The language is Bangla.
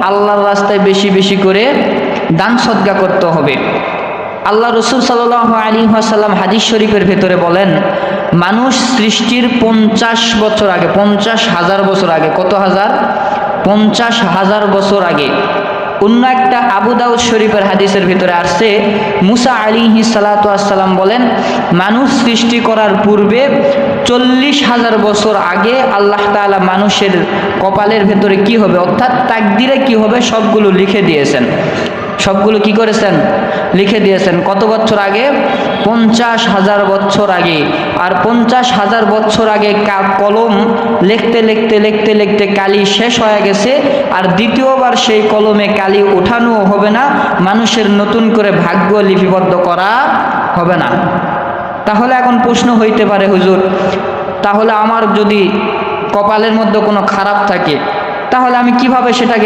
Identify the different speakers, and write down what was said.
Speaker 1: আল্লাহর রাস্তায় বেশি বেশি করে দান সদকা করতে হবে। আল্লাহ রসুল সাল্লাল্লাহু আলাইহি ওয়াসাল্লাম হাদিস শরীফের ভেতরে বলেন, মানুষ সৃষ্টির 50 বছর আগে, 50,000 বছর আগে, কত হাজার? 50,000 বছর আগে, অন্য একটা আবু দাউদ শরীফের হাদিসের ভিতরে আসছে, মুসা আলাইহিস সালাতু ওয়াসসালাম বলেন, মানুষ সৃষ্টি করার পূর্বে 40,000 বছর আগে আল্লাহ তাআলা মানুষের কপালের ভেতরে কি হবে, অর্থাৎ তাকদিরে কি হবে, সবগুলো লিখে দিয়েছেন। সবগুলো কি করেছেন? লিখে দিয়েছেন। কত বছর আগে? 50,000 বছর আগে। আর 50,000 বছর আগে কলম লিখতে লিখতে লিখতে লিখতে কালি শেষ হয়ে গেছে, আর দ্বিতীয়বার সেই কলমে কালি ওঠানো হবে না, মানুষের নতুন করে ভাগ্য লিপিবদ্ধ করা হবে না। তাহলে এখন প্রশ্ন হইতে পারে, হুজুর তাহলে আমার যদি কপালের মধ্যে কোনো খারাপ থাকে, তাহলে আমি কিভাবে সেটাকে